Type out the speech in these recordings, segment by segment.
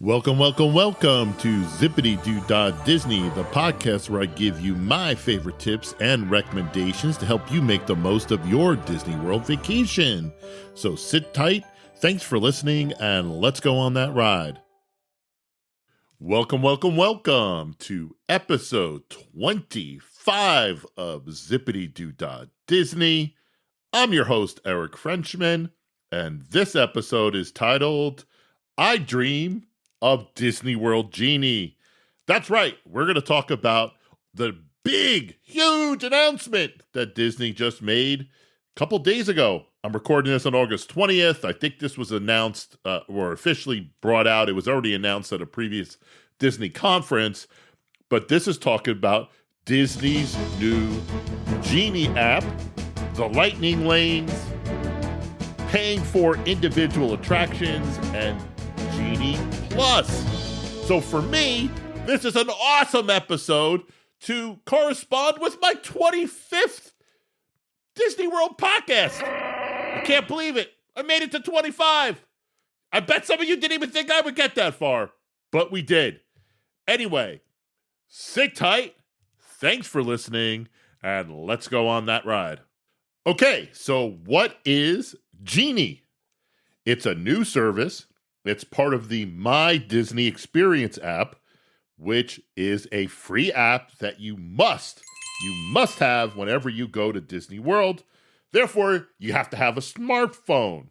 Welcome to Zipadee Doo Dah Disney, the podcast where I give you my favorite tips and recommendations to help you make the most of your Disney World vacation. So sit tight, thanks for listening, and let's go on that ride. Welcome to episode 25 of Zipadee Doo Dah Disney. I'm your host, Eric Frenchman, and this episode is titled, I Dream of Disney World Genie. That's right, we're going to talk about the big, huge announcement that Disney just made a couple days ago. I'm recording this on August 20th. I think this was announced or officially brought out. It was already announced at a previous Disney conference, but this is talking about Disney's new Genie app, the Lightning Lanes, paying for individual attractions, and Genie Plus. So for me, this is an awesome episode to correspond with my 25th Disney World podcast. I can't believe it. I made it to 25. I bet some of you didn't even think I would get that far, but we did. Anyway, sit tight. Thanks for listening, and let's go on that ride. Okay, so what is Genie? It's a new service. It's part of the My Disney Experience app, which is a free app that you must have whenever you go to Disney World. Therefore, you have to have a smartphone.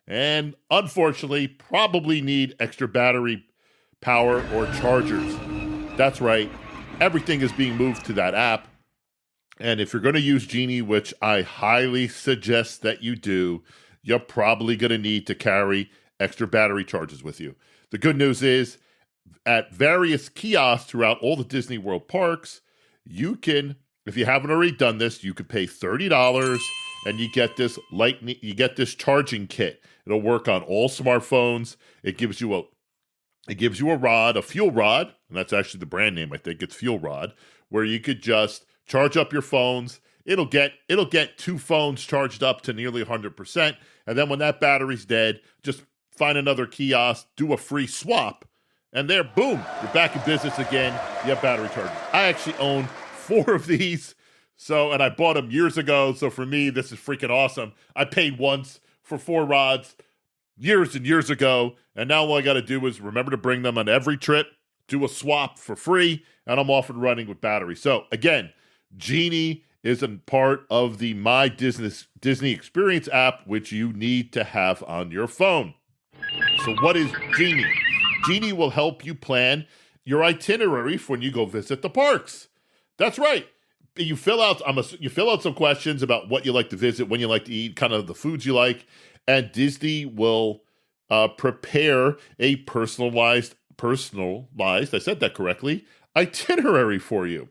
And unfortunately, probably need extra battery power or chargers. That's right. Everything is being moved to that app. And if you're going to use Genie, which I highly suggest that you do, you're probably going to need to carry extra battery charges with you. The good news is, at various kiosks throughout all the Disney World parks, you can, if you haven't already done this, you could pay $30 and you get this charging kit. It'll work on all smartphones. It gives you a rod, a fuel rod, and that's actually the brand name, I think. It's Fuel Rod, where you could just charge up your phones. It'll get two phones charged up to nearly 100%, and then when that battery's dead, just find another kiosk, do a free swap, and there, boom, you're back in business again. You have battery chargers. I actually own 4 of these, and I bought them years ago, so for me, this is freaking awesome. I paid once for 4 rods years and years ago, and now all I got to do is remember to bring them on every trip, do a swap for free, and I'm off and running with battery. So again, Genie is a part of the My Disney Experience app, which you need to have on your phone. So what is Genie? Genie will help you plan your itinerary for when you go visit the parks. That's right. You fill out some questions about what you like to visit, when you like to eat, kind of the foods you like, and Disney will prepare a personalized, I said that correctly, itinerary for you.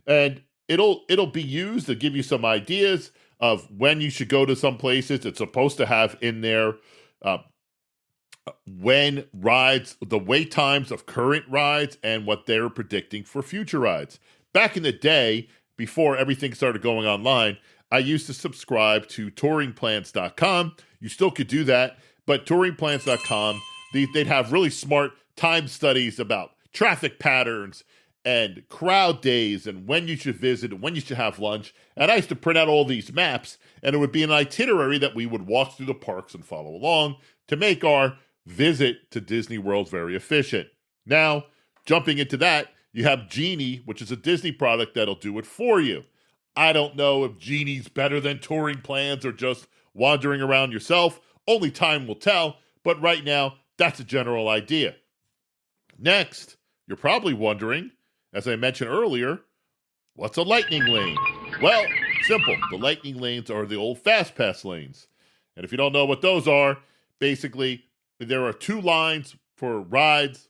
And it'll be used to give you some ideas of when you should go to some places. It's supposed to have in there when rides, the wait times of current rides, and what they're predicting for future rides. Back in the day, before everything started going online, I used to subscribe to touringplans.com. You still could do that, but touringplans.com, they'd have really smart time studies about traffic patterns and crowd days and when you should visit and when you should have lunch. And I used to print out all these maps, and it would be an itinerary that we would walk through the parks and follow along to make our visit to Disney World very efficient. Now, jumping into that, you have Genie, which is a Disney product that'll do it for you. I don't know if Genie's better than touring plans or just wandering around yourself. Only time will tell, but right now, that's a general idea. Next, you're probably wondering, as I mentioned earlier, what's a lightning lane? Well, simple. The lightning lanes are the old Fastpass lanes. And if you don't know what those are, basically, there are 2 lines for rides,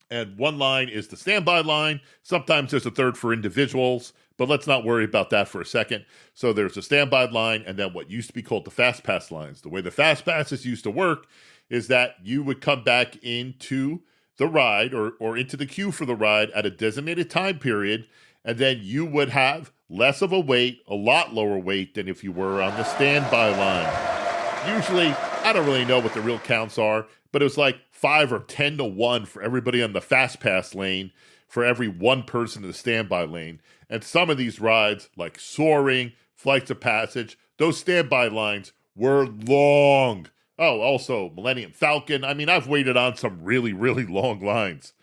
and 1 line is the standby line. Sometimes there's a third for individuals, but let's not worry about that for a second. So there's a standby line, and then what used to be called the Fastpass lines. The way the Fastpasses used to work is that you would come back into the ride or into the queue for the ride at a designated time period, and then you would have less of a wait, a lot lower wait than if you were on the standby line. Usually, I don't really know what the real counts are, but it was like 5 or 10 to 1 for everybody on the Fastpass lane for every one person in the standby lane. And some of these rides, like Soaring, Flights of Passage, those standby lines were long. Oh, also Millennium Falcon. I mean, I've waited on some really, really long lines.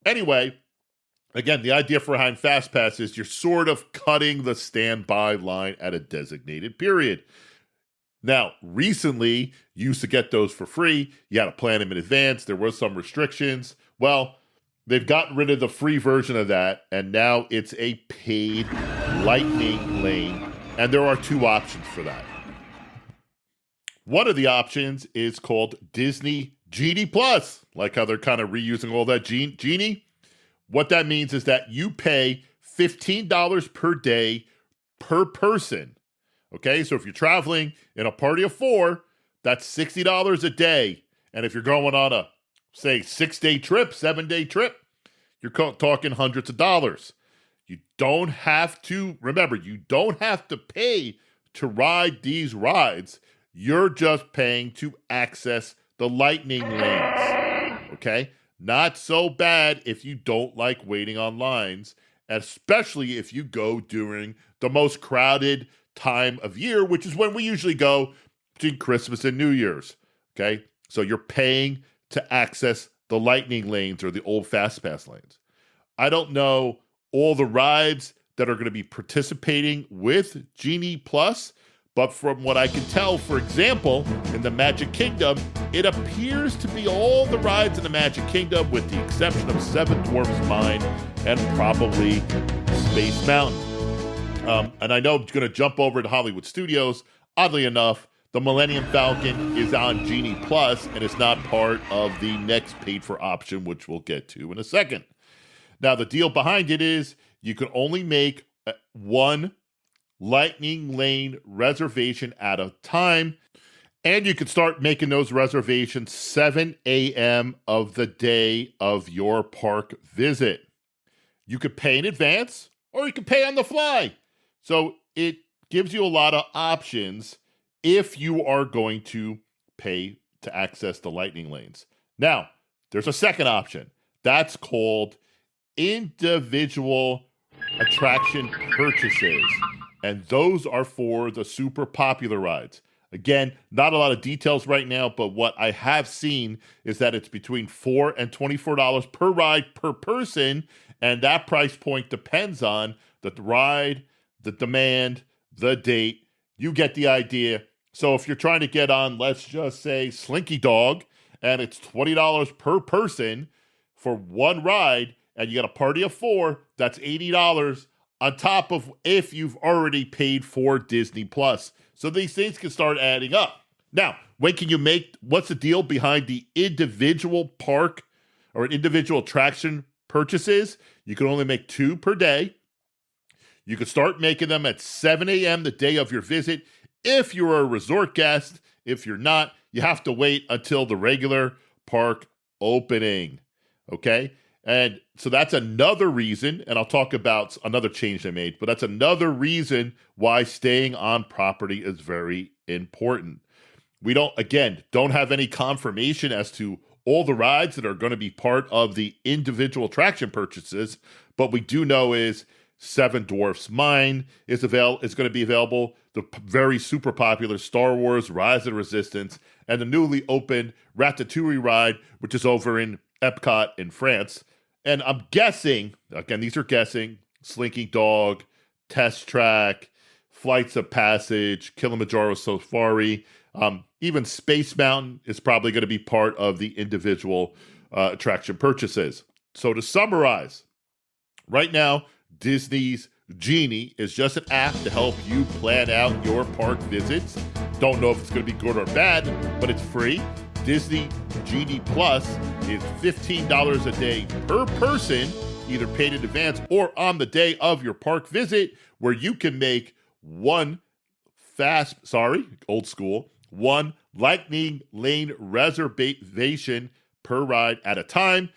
Anyway, again, the idea behind Fastpass is you're sort of cutting the standby line at a designated period. Now, recently, you used to get those for free. You had to plan them in advance. There were some restrictions. Well, they've gotten rid of the free version of that, and now it's a paid lightning lane, and there are 2 options for that. One of the options is called Disney Genie Plus, like how they're kind of reusing all that Genie. What that means is that you pay $15 per day per person. Okay, so if you're traveling in a party of 4, that's $60 a day. And if you're going on a, say, 6-day trip, 7-day trip, you're talking hundreds of dollars. You don't have to, remember, you don't have to pay to ride these rides. You're just paying to access the lightning lanes. Okay, not so bad if you don't like waiting on lines, especially if you go during the most crowded time of year, which is when we usually go between Christmas and New Year's. Okay, so you're paying to access the lightning lanes or the old Fastpass lanes. I don't know all the rides that are going to be participating with Genie Plus, but from what I can tell, for example, in the Magic Kingdom, it appears to be all the rides in the Magic Kingdom with the exception of Seven Dwarfs Mine and probably Space Mountain. And I know I'm going to jump over to Hollywood Studios. Oddly enough, the Millennium Falcon is on Genie Plus and is not part of the next paid-for option, which we'll get to in a second. Now, the deal behind it is you can only make one lightning lane reservation at a time, and you can start making those reservations 7 a.m. of the day of your park visit. You could pay in advance, or you can pay on the fly. So it gives you a lot of options if you are going to pay to access the lightning lanes. Now, there's a second option. That's called individual attraction purchases. And those are for the super popular rides. Again, not a lot of details right now, but what I have seen is that it's between $4 and $24 per ride per person. And that price point depends on the ride, the demand, the date. You get the idea. So if you're trying to get on, let's just say Slinky Dog, and it's $20 per person for one ride, and you got a party of 4, that's $80 on top of if you've already paid for Disney Plus. So these things can start adding up. Now, when can you what's the deal behind the individual park or individual attraction purchases? You can only make 2 per day. You can start making them at 7 a.m. the day of your visit if you're a resort guest. If you're not, you have to wait until the regular park opening. Okay? And so that's another reason, and I'll talk about another change they made, but that's another reason why staying on property is very important. We don't have any confirmation as to all the rides that are going to be part of the individual attraction purchases, but we do know is Seven Dwarfs Mine is going to be available, the very super popular Star Wars Rise of the Resistance, and the newly opened Ratatouille ride, which is over in Epcot in France. And I'm guessing, again, these are guessing, Slinky Dog, Test Track, Flights of Passage, Kilimanjaro Safari, even Space Mountain is probably going to be part of the individual attraction purchases. So to summarize, right now, Disney's Genie is just an app to help you plan out your park visits. Don't know if it's going to be good or bad, but it's free. Disney Genie Plus is $15 a day per person, either paid in advance or on the day of your park visit, where you can make one lightning lane reservation per ride at a time.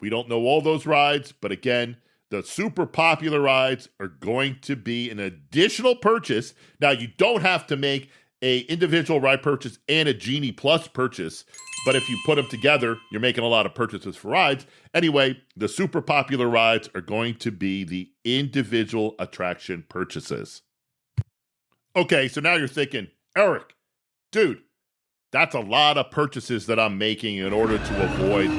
We don't know all those rides, but again, the super popular rides are going to be an additional purchase. Now, you don't have to make a individual ride purchase and a Genie Plus purchase. But if you put them together, you're making a lot of purchases for rides. Anyway, the super popular rides are going to be the individual attraction purchases. Okay, so now you're thinking, Eric, dude, that's a lot of purchases that I'm making in order to avoid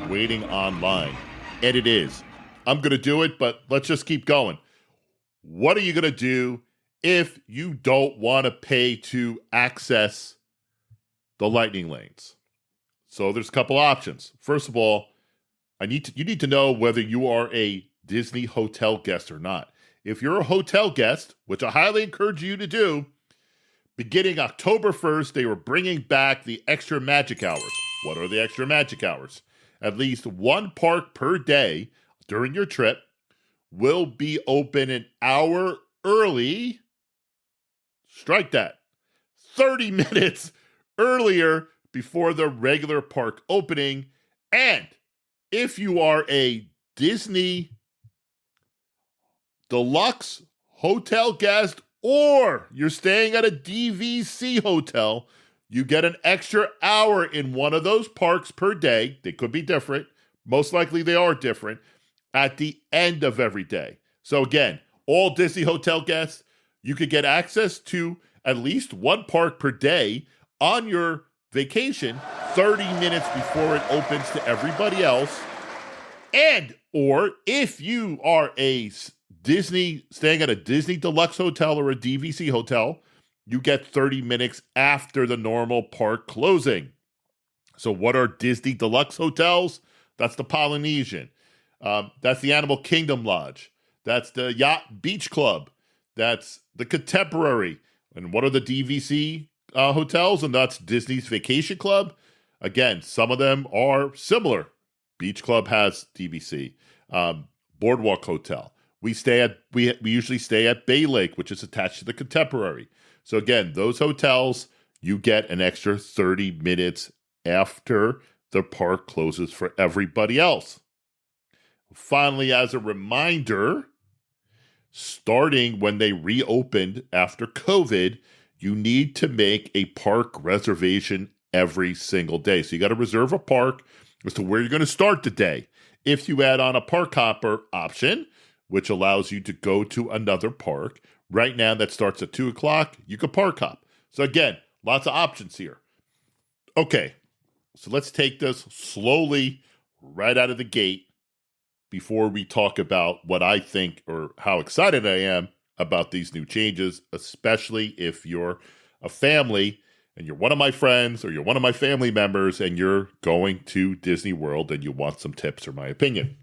waiting online. And it is. I'm going to do it, but let's just keep going. What are you going to do if you don't want to pay to access the lightning lanes? So there's a couple options. First of all, you need to know whether you are a Disney hotel guest or not. If you're a hotel guest, which I highly encourage you to do, beginning October 1st, they were bringing back the extra magic hours. What are the extra magic hours? At least one park per day during your trip will be open an hour early. Strike that. 30 minutes earlier before the regular park opening. And if you are a Disney Deluxe hotel guest or you're staying at a DVC hotel, you get an extra hour in one of those parks per day. They could be different. Most likely they are different at the end of every day. So again, all Disney hotel guests, you could get access to at least one park per day on your vacation 30 minutes before it opens to everybody else. And or if you are a Disney staying at a Disney Deluxe hotel or a DVC hotel, you get 30 minutes after the normal park closing. So what are Disney Deluxe hotels? That's the Polynesian. That's the Animal Kingdom Lodge. That's the Yacht Beach Club. That's the Contemporary. And what are the DVC hotels? And that's Disney's Vacation Club. Again, some of them are similar. Beach Club has DVC. Boardwalk Hotel. We usually stay at Bay Lake, which is attached to the Contemporary. So again, those hotels, you get an extra 30 minutes after the park closes for everybody else. Finally, as a reminder, starting when they reopened after COVID, you need to make a park reservation every single day. So you got to reserve a park as to where you're going to start the day. If you add on a park hopper option, which allows you to go to another park, right now that starts at 2 o'clock, you can park hop. So again, lots of options here. Okay, so let's take this slowly right out of the gate before we talk about what I think or how excited I am about these new changes, especially if you're a family and you're one of my friends or you're one of my family members and you're going to Disney World and you want some tips or my opinion.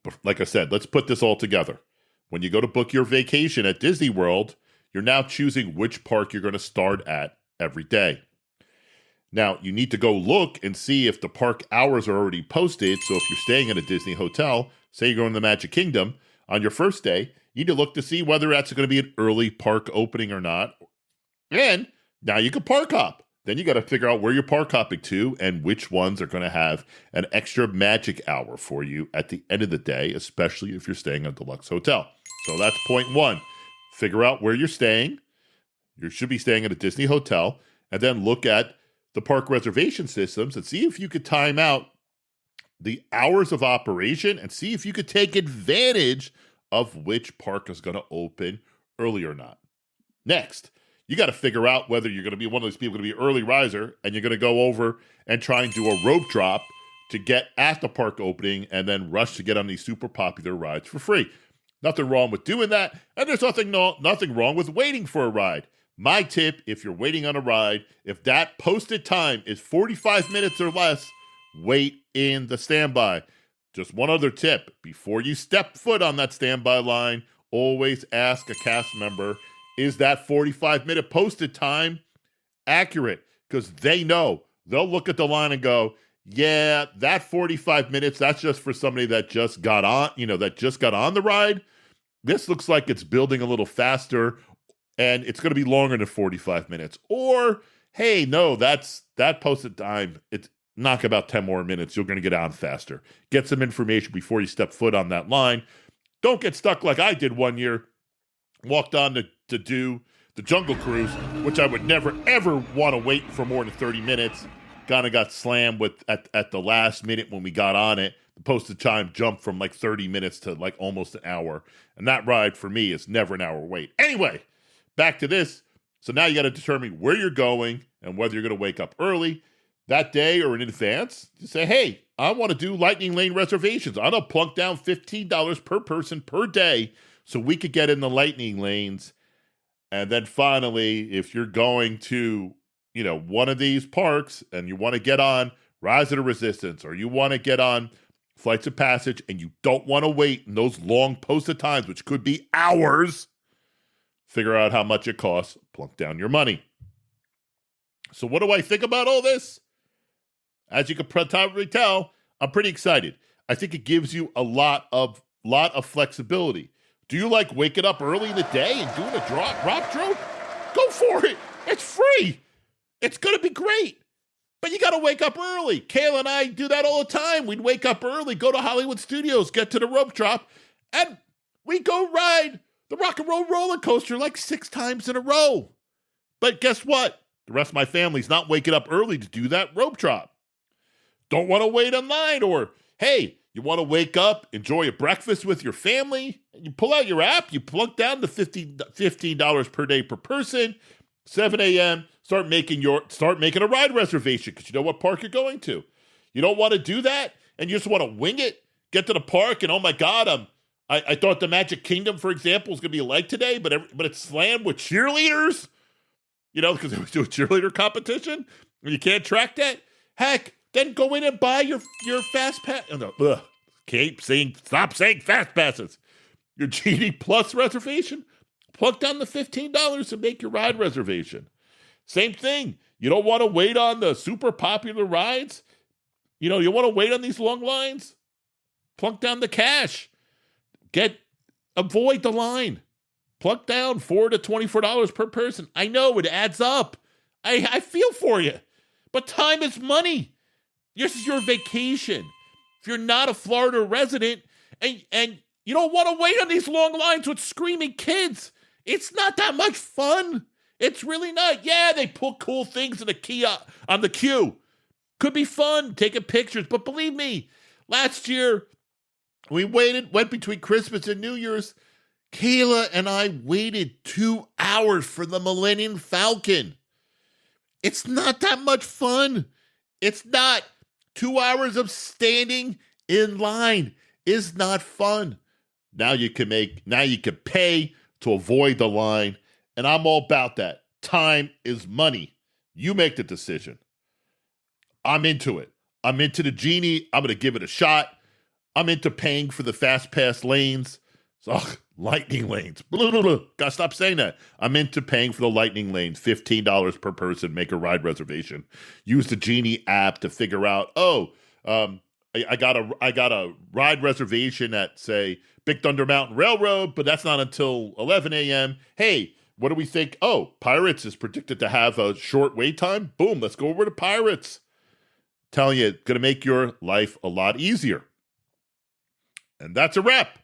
But like I said, let's put this all together. When you go to book your vacation at Disney World, you're now choosing which park you're going to start at every day. Now, you need to go look and see if the park hours are already posted. So if you're staying at a Disney hotel, say you're going to the Magic Kingdom, on your first day, you need to look to see whether that's going to be an early park opening or not. And now you can park hop. Then you got to figure out where you're park hopping to and which ones are going to have an extra magic hour for you at the end of the day, especially if you're staying at a deluxe hotel. So that's point one. Figure out where you're staying. You should be staying at a Disney hotel, and then look at the park reservation systems and see if you could time out the hours of operation and see if you could take advantage of which park is going to open early or not. Next, you got to figure out whether you're going to be one of those people going to be an early riser and you're going to go over and try and do a rope drop to get at the park opening and then rush to get on these super popular rides for free. Nothing wrong with doing that, and there's nothing wrong with waiting for a ride. My tip, if you're waiting on a ride, if that posted time is 45 minutes or less, wait in the standby. Just one other tip, before you step foot on that standby line, always ask a cast member, is that 45-minute posted time accurate? Because they know. They'll look at the line and go, yeah, that 45 minutes, that's just for somebody that just got on, the ride. This looks like it's building a little faster and it's going to be longer than 45 minutes. Or, hey, no, that posted time, it's knock about 10 more minutes. You're going to get on faster. Get some information before you step foot on that line. Don't get stuck like I did one year. Walked on to do The Jungle Cruise, which I would never, ever want to wait for more than 30 minutes, kind of got slammed at the last minute when we got on it. The posted time jumped from like 30 minutes to like almost an hour. And that ride for me is never an hour wait. Anyway, back to this. So now you got to determine where you're going and whether you're going to wake up early that day or in advance. You say, hey, I want to do Lightning Lane reservations. I'm going to plunk down $15 per person per day so we could get in the Lightning Lanes. And then finally, if you're going to, one of these parks and you want to get on Rise of the Resistance or you want to get on Flights of Passage and you don't want to wait in those long posted times, which could be hours, figure out how much it costs, plunk down your money. So what do I think about all this? As you can probably tell, I'm pretty excited. I think it gives you a lot of flexibility. Do you like waking up early in the day and doing a drop stroke? Go for it. It's free. It's going to be great. But you got to wake up early. Kayla and I do that all the time. We'd wake up early, go to Hollywood Studios, get to the rope drop, and we go ride the rock and roll roller coaster like 6 times in a row. But guess what? The rest of my family's not waking up early to do that rope drop. Don't want to wait online, or, hey, you want to wake up, enjoy a breakfast with your family, and you pull out your app, you plunk down the $15 per day per person, 7 a.m., start making a ride reservation because you know what park you're going to. You don't want to do that, and you just want to wing it, get to the park, and oh my God, I thought the Magic Kingdom, for example, was going to be like today, but it's slammed with cheerleaders, because they do a cheerleader competition, and you can't track that. Heck, then go in and buy your Fastpass. Oh, no, stop saying Fastpasses. Your Genie Plus reservation. Plug down the $15 to make your ride reservation. Same thing. You don't want to wait on the super popular rides. You want to wait on these long lines. Plunk down the cash. Avoid the line. Plunk down $4 to $24 per person. I know it adds up. I feel for you. But time is money. This is your vacation. If you're not a Florida resident and you don't want to wait on these long lines with screaming kids, it's not that much fun. It's really not. Yeah, they put cool things in on the queue. Could be fun, taking pictures. But believe me, last year, we went between Christmas and New Year's. Kayla and I waited 2 hours for the Millennium Falcon. It's not that much fun. It's not. 2 hours of standing in line is not fun. Now you can pay to avoid the line, and I'm all about that. Time is money. You make the decision. I'm into it. I'm into the Genie. I'm going to give it a shot. I'm into paying for the Fastpass lanes. Lightning lanes. Blah, blah, blah. Gotta stop saying that. I'm into paying for the Lightning lanes. $15 per person. Make a ride reservation. Use the Genie app to figure out, I got a ride reservation at, say, Big Thunder Mountain Railroad, but that's not until 11 a.m. Hey, what do we think? Oh, Pirates is predicted to have a short wait time. Boom, let's go over to Pirates. Telling you, it's going to make your life a lot easier. And that's a wrap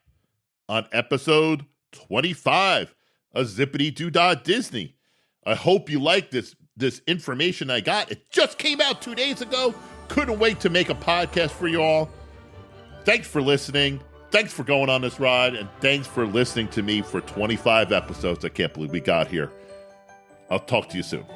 on episode 25 of Zipadee Doo Dah Disney. I hope you like this information I got. It just came out 2 days ago. Couldn't wait to make a podcast for you all. Thanks for listening. Thanks for going on this ride. And thanks for listening to me for 25 episodes. I can't believe we got here. I'll talk to you soon.